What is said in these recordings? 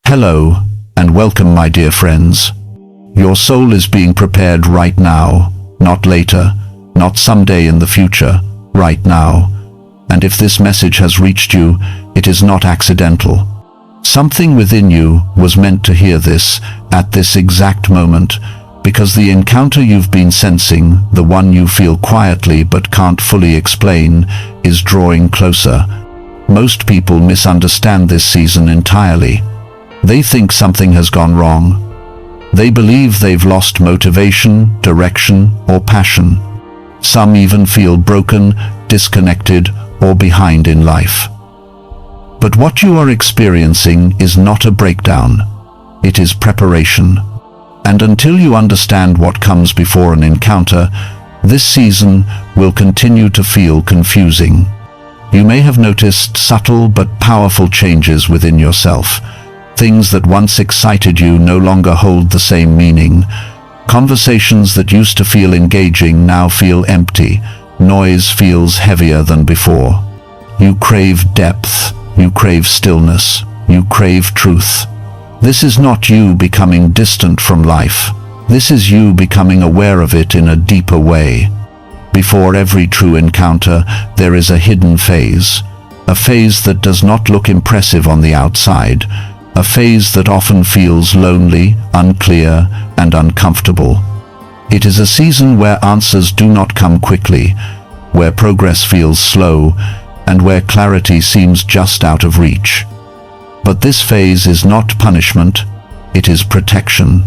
Hello, and welcome, my dear friends. Your soul is being prepared right now, not later, not someday in the future, right now. And if this message has reached you, it is not accidental. Something within you was meant to hear this at this exact moment, because the encounter you've been sensing, the one you feel quietly but can't fully explain, is drawing closer. Most people misunderstand this season entirely. They think something has gone wrong. They believe they've lost motivation, direction, or passion. Some even feel broken, disconnected, or behind in life. But what you are experiencing is not a breakdown. It is preparation. And until you understand what comes before an encounter, this season will continue to feel confusing. You may have noticed subtle but powerful changes within yourself. Things that once excited you no longer hold the same meaning. Conversations that used to feel engaging now feel empty. Noise feels heavier than before. You crave depth. You crave stillness. You crave truth. This is not you becoming distant from life. This is you becoming aware of it in a deeper way. Before every true encounter, there is a hidden phase. A phase that does not look impressive on the outside. A phase that often feels lonely, unclear, and uncomfortable. It is a season where answers do not come quickly, where progress feels slow, and where clarity seems just out of reach. But this phase is not punishment, it is protection.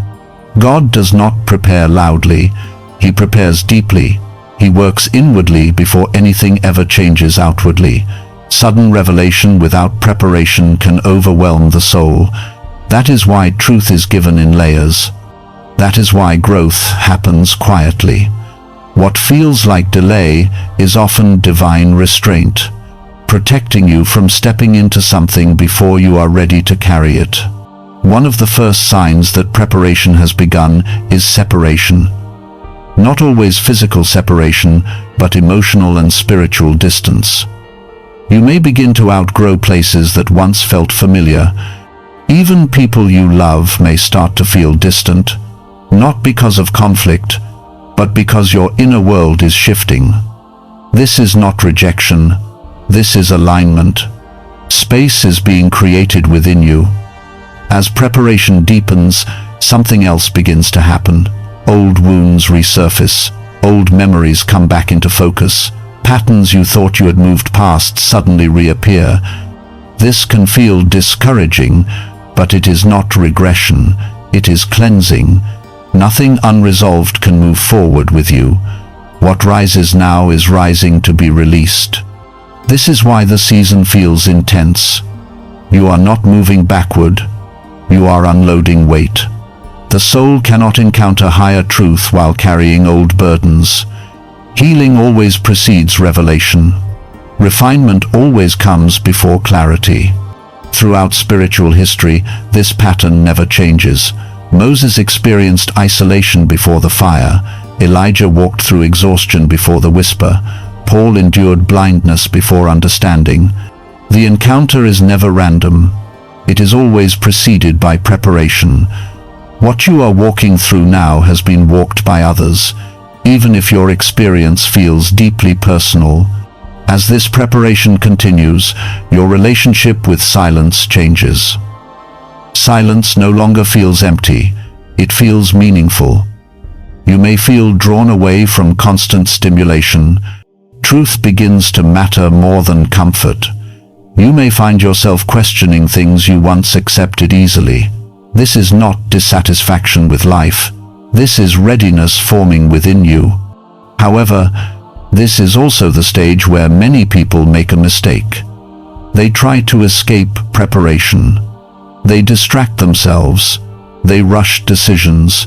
God does not prepare loudly, He prepares deeply. He works inwardly before anything ever changes outwardly. Sudden revelation without preparation can overwhelm the soul. That is why truth is given in layers. That is why growth happens quietly. What feels like delay is often divine restraint, protecting you from stepping into something before you are ready to carry it. One of the first signs that preparation has begun is separation. Not always physical separation, but emotional and spiritual distance. You may begin to outgrow places that once felt familiar. Even people you love may start to feel distant, not because of conflict, but because your inner world is shifting. This is not rejection. This is alignment. Space is being created within you. As preparation deepens, something else begins to happen. Old wounds resurface. Old memories come back into focus. Patterns you thought you had moved past suddenly reappear. This can feel discouraging, but it is not regression. It is cleansing. Nothing unresolved can move forward with you. What rises now is rising to be released. This is why the season feels intense. You are not moving backward. You are unloading weight. The soul cannot encounter higher truth while carrying old burdens. Healing always precedes revelation. Refinement always comes before clarity. Throughout spiritual history, this pattern never changes. Moses experienced isolation before the fire. Elijah walked through exhaustion before the whisper. Paul endured blindness before understanding. The encounter is never random. It is always preceded by preparation. What you are walking through now has been walked by others, even if your experience feels deeply personal. As this preparation continues, your relationship with silence changes. Silence no longer feels empty. It feels meaningful. You may feel drawn away from constant stimulation. Truth begins to matter more than comfort. You may find yourself questioning things you once accepted easily. This is not dissatisfaction with life. This is readiness forming within you. However, this is also the stage where many people make a mistake. They try to escape preparation. They distract themselves. They rush decisions.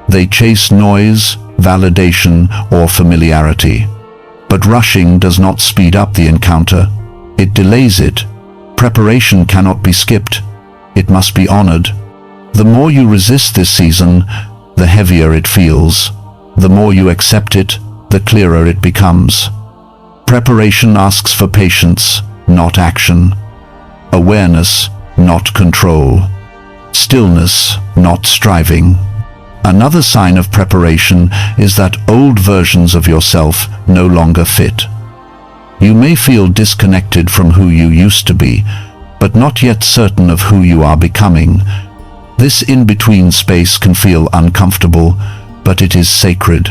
They chase noise, validation, or familiarity. But rushing does not speed up the encounter. It delays it. Preparation cannot be skipped. It must be honored. The more you resist this season, the heavier it feels. The more you accept it, the clearer it becomes. Preparation asks for patience, not action. Awareness, not control. stillness, not striving. Another sign of preparation is that old versions of yourself no longer fit. You may feel disconnected from who you used to be, but not yet certain of who you are becoming. This in-between space can feel uncomfortable, but it is sacred.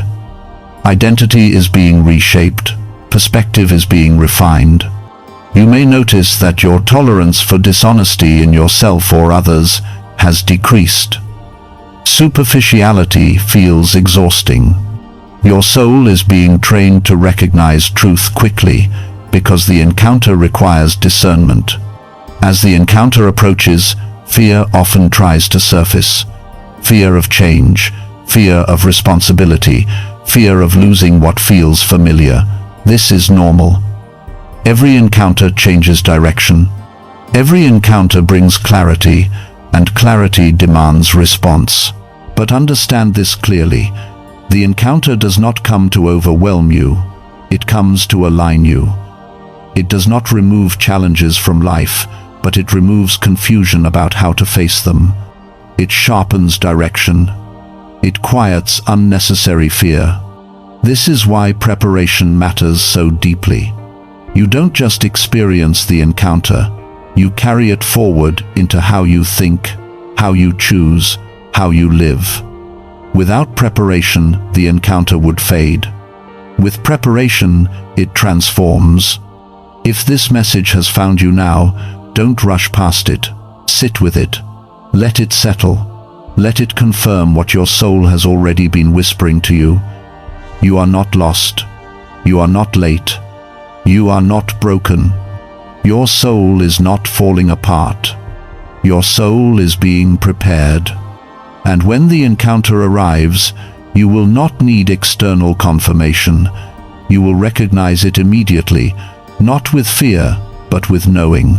Identity is being reshaped, perspective is being refined. You may notice that your tolerance for dishonesty in yourself or others has decreased. Superficiality feels exhausting. Your soul is being trained to recognize truth quickly because the encounter requires discernment. As the encounter approaches, fear often tries to surface. Fear of change, fear of responsibility, fear of losing what feels familiar. This is normal. Every encounter changes direction. Every encounter brings clarity, and clarity demands response. But understand this clearly. The encounter does not come to overwhelm you. It comes to align you. It does not remove challenges from life, but it removes confusion about how to face them. It sharpens direction. It quiets unnecessary fear. This is why preparation matters so deeply. You don't just experience the encounter, you carry it forward into how you think, how you choose, how you live. Without preparation, the encounter would fade. With preparation, it transforms. If this message has found you now, don't rush past it. Sit with it. Let it settle. Let it confirm what your soul has already been whispering to you. You are not lost. You are not late. You are not broken. Your soul is not falling apart. Your soul is being prepared. And when the encounter arrives, you will not need external confirmation. You will recognize it immediately, not with fear, but with knowing.